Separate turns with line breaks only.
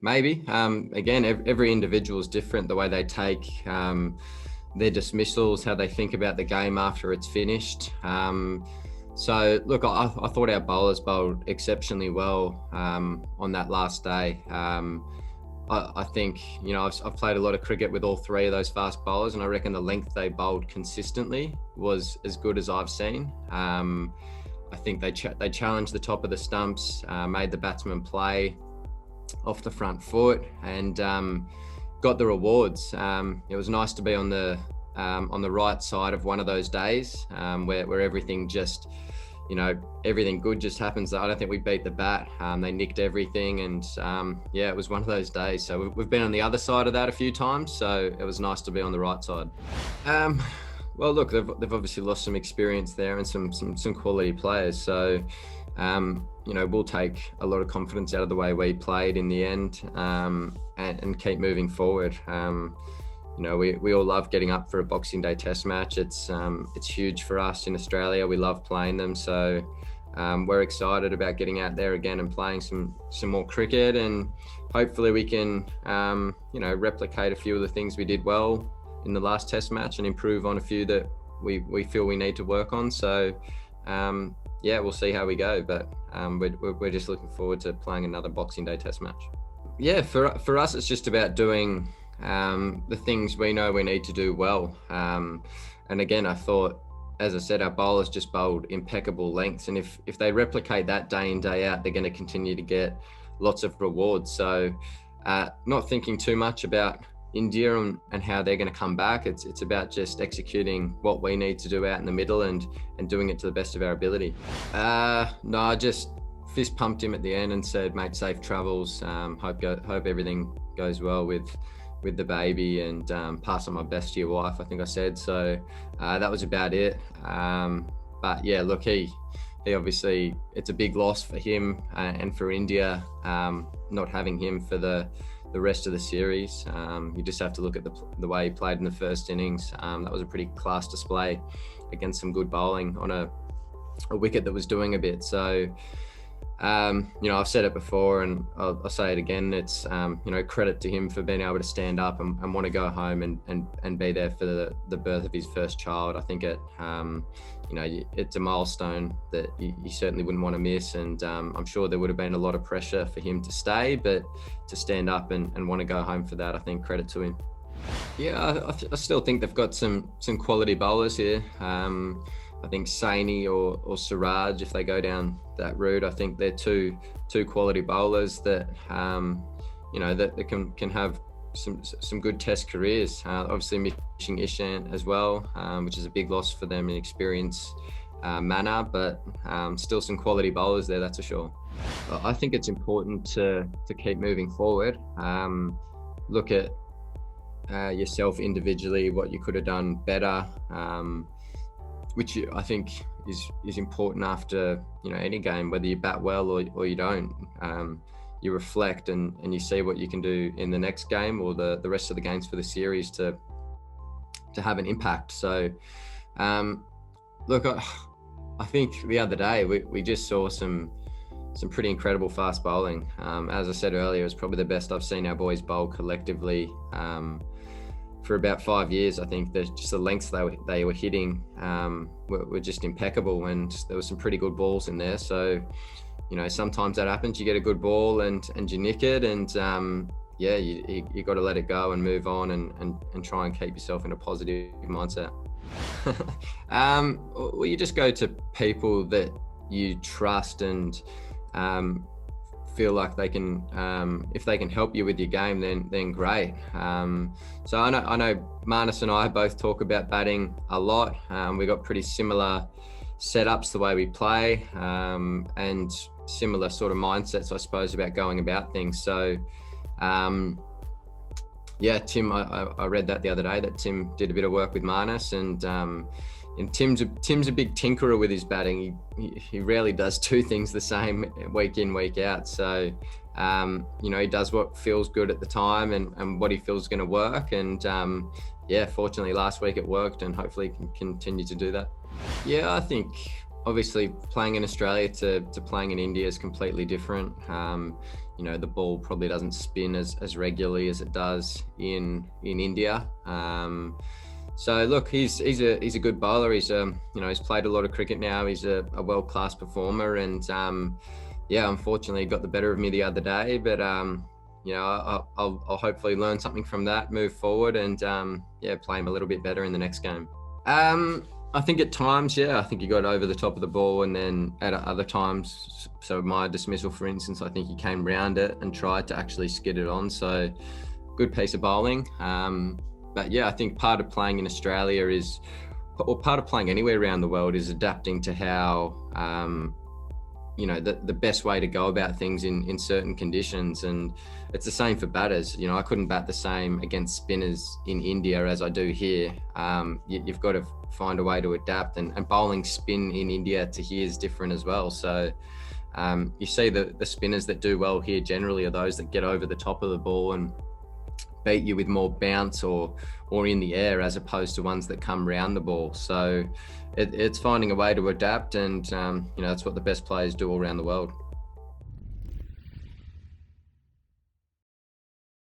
Maybe. Again, every individual is different. The way they take their dismissals, how they think about the game after it's finished. So, look, I thought our bowlers bowled exceptionally well on that last day. I think, I've played a lot of cricket with all three of those fast bowlers, and I reckon the length they bowled consistently was as good as I've seen. I think they challenged the top of the stumps, made the batsman play off the front foot, and got the rewards. It was nice to be on the right side of one of those days where everything just, everything good just happens. I don't think we beat the bat. They nicked everything, and it was one of those days. So we've been on the other side of that a few times, so it was nice to be on the right side. Well, look, they've obviously lost some experience there and some quality players. So, we'll take a lot of confidence out of the way we played in the end, and keep moving forward. We all love getting up for a Boxing Day Test match. It's huge for us in Australia. We love playing them, so we're excited about getting out there again and playing some more cricket, and hopefully we can replicate a few of the things we did well in the last Test match and improve on a few that we feel we need to work on. So we'll see how we go, but we're just looking forward to playing another Boxing Day Test match. Yeah, for us, it's just about doing the things we know we need to do well. And again, I thought, as I said, our bowlers just bowled impeccable lengths, and if they replicate that day in, day out, they're going to continue to get lots of rewards. So not thinking too much about India and how they're going to come back. It's about just executing what we need to do out in the middle and doing it to the best of our ability. No, I just fist pumped him at the end and said, mate, safe travels. Hope everything goes well with the baby, and pass on my best to your wife, I think I said. So that was about it. But yeah, look, he obviously, it's a big loss for him and for India, not having him for the rest of the series. You just have to look at the way he played in the first innings. That was a pretty class display against some good bowling on a wicket that was doing a bit. So, I've said it before and I'll say it again. It's, credit to him for being able to stand up and want to go home and be there for the birth of his first child. I think it's a milestone that you certainly wouldn't want to miss. And I'm sure there would have been a lot of pressure for him to stay, but to stand up and want to go home for that, I think credit to him. Yeah, I still think they've got some quality bowlers here. I think Saini or Siraj, if they go down that route, I think they're two quality bowlers that that can have some good Test careers. Obviously missing Ishant as well, which is a big loss for them in experience manner, but still some quality bowlers there, that's for sure. I think it's important to keep moving forward. Look at yourself individually, what you could have done better, which I think is important after any game, whether you bat well or you don't. You reflect and you see what you can do in the next game or the rest of the games for the series to have an impact. So look, I think the other day we just saw some pretty incredible fast bowling. As I said earlier, it's probably the best I've seen our boys bowl collectively for about 5 years. I think that just the lengths they were hitting were just impeccable, and there were some pretty good balls in there. So sometimes that happens. You get a good ball and you nick it, and you got to let it go and move on and try and keep yourself in a positive mindset. Well, you just go to people that you trust and feel like they can, if they can help you with your game, then great. So I know Marnus and I both talk about batting a lot. We got pretty similar setups the way we play, and similar sort of mindsets, I suppose, about going about things. So Tim, I read that the other day that Tim did a bit of work with Marnus, and Tim's a big tinkerer with his batting. He rarely does two things the same week in, week out. So, he does what feels good at the time and what he feels is going to work. And fortunately last week it worked, and hopefully he can continue to do that. Yeah, I think obviously playing in Australia to playing in India is completely different. The ball probably doesn't spin as regularly as it does in India. So look, he's a good bowler. He's he's played a lot of cricket now. He's a world-class performer, and unfortunately, he got the better of me the other day. But I'll hopefully learn something from that, move forward, and play him a little bit better in the next game. I think at times, I think he got over the top of the ball, and then at other times, so my dismissal, for instance, I think he came round it and tried to actually skid it on. So good piece of bowling. But I think part of playing in Australia or part of playing anywhere around the world is adapting to how, the best way to go about things in certain conditions. And it's the same for batters. I couldn't bat the same against spinners in India as I do here. You've got to find a way to adapt, and bowling spin in India to here is different as well. So you see the spinners that do well here generally are those that get over the top of the ball and beat you with more bounce or in the air, as opposed to ones that come round the ball. So it's finding a way to adapt, and that's what the best players do all around the world.